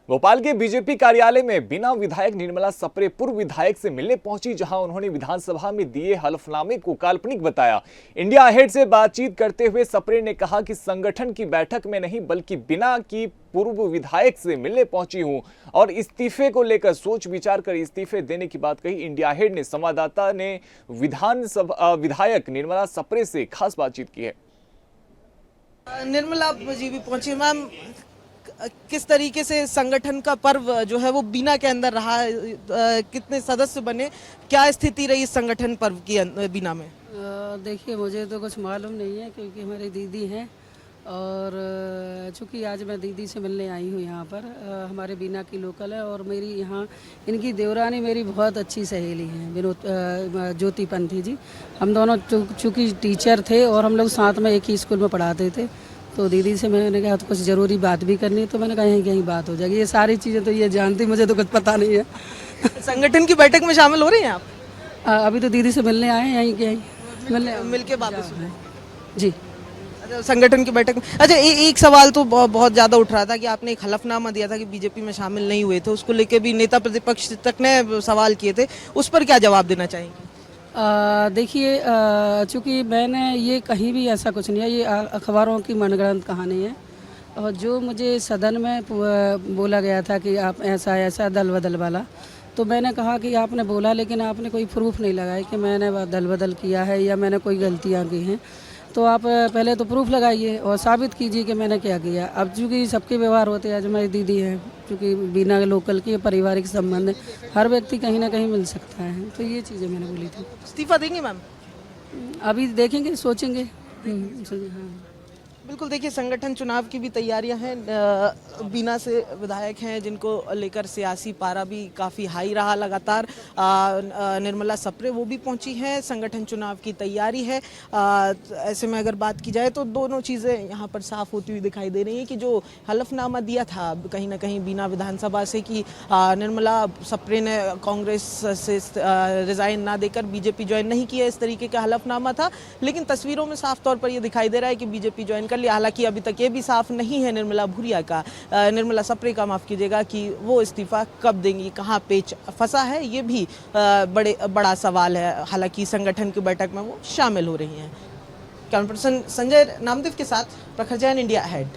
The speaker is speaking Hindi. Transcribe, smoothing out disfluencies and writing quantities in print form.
भोपाल के बीजेपी कार्यालय में बिना विधायक निर्मला सप्रे पूर्व विधायक से मिलने पहुंची, जहां उन्होंने विधानसभा में दिए हलफनामे को काल्पनिक बताया। इंडिया अहेड से बातचीत करते हुए सप्रे ने कहा कि संगठन की बैठक में नहीं बल्कि बिना की पूर्व विधायक से मिलने पहुंची हूं और इस्तीफे को लेकर सोच विचार कर इस्तीफे देने की बात कही। इंडिया अहेड ने संवाददाता ने विधायक निर्मला सप्रे से खास बातचीत की है। निर्मला जी भी पहुंची। मैम, किस तरीके से संगठन का पर्व जो है वो बीना के अंदर रहा, कितने सदस्य बने, क्या स्थिति रही इस संगठन पर्व की बीना में? देखिए, मुझे तो कुछ मालूम नहीं है क्योंकि हमारी दीदी हैं और चूँकि आज मैं दीदी से मिलने आई हूँ यहाँ पर। हमारे बीना की लोकल है और मेरी यहाँ इनकी देवरानी मेरी बहुत अच्छी सहेली है, विनोद ज्योति पंथी जी। हम दोनों चूँकि टीचर थे और हम लोग साथ में एक ही स्कूल में पढ़ाते थे, तो दीदी से मैंने कहा तो कुछ ज़रूरी बात भी करनी है, तो मैंने कहा यहीं बात हो जाएगी। ये सारी चीज़ें तो ये जानती, मुझे तो कुछ पता नहीं है। संगठन की बैठक में शामिल हो रहे हैं आप? अभी तो दीदी से मिलने आए हैं, यहीं मिल के वापस जी। अच्छा, संगठन की बैठक में। अच्छा, एक सवाल तो बहुत ज़्यादा उठ रहा था कि आपने एक हलफनामा दिया था कि बीजेपी में शामिल नहीं हुए थे, उसको लेकर भी नेता प्रतिपक्ष तक ने सवाल किए थे, उस पर क्या जवाब देना चाहेंगे? देखिए, चूँकि मैंने ये कहीं भी ऐसा कुछ नहीं है, ये अखबारों की मनगढ़ंत कहानी है। और जो मुझे सदन में बोला गया था कि आप ऐसा दल बदल वाला, तो मैंने कहा कि आपने बोला लेकिन आपने कोई प्रूफ नहीं लगाया कि मैंने दल बदल किया है या मैंने कोई गलतियाँ की हैं। तो आप पहले तो प्रूफ लगाइए और साबित कीजिए कि मैंने क्या किया। अब चूँकि सबके व्यवहार होते हैं, आज हमारी दीदी है, चूँकि बिना लोकल के पारिवारिक संबंध है, हर व्यक्ति कहीं ना कहीं मिल सकता है, तो ये चीज़ें मैंने बोली थी। इस्तीफा देंगे मैम? अभी देखेंगे, सोचेंगे। हाँ, बिल्कुल। देखिए, संगठन चुनाव की भी तैयारियां हैं। बीना से विधायक हैं जिनको लेकर सियासी पारा भी काफ़ी हाई रहा लगातार। निर्मला सप्रे वो भी पहुंची हैं, संगठन चुनाव की तैयारी है। ऐसे में अगर बात की जाए तो दोनों चीज़ें यहां पर साफ होती हुई दिखाई दे रही हैं कि जो हलफनामा दिया था कहीं ना कहीं बीना विधानसभा से कि निर्मला सप्रे ने कांग्रेस से रिज़ाइन ना देकर बीजेपी ज्वाइन नहीं किया, इस तरीके का हलफनामा था। लेकिन तस्वीरों में साफ तौर पर यह दिखाई दे रहा है कि बीजेपी ज्वाइन कर लिया। हालांकि अभी तक ये भी साफ नहीं है निर्मला सप्रे का, माफ कीजिएगा, कि वो इस्तीफा कब देंगी, कहां पेच फंसा है, ये भी बड़ा सवाल है। हालांकि संगठन की बैठक में वो शामिल हो रही हैं। कैमरा पर्सन संजय नामदेव के साथ प्रखर जैन, इंडिया अहेड।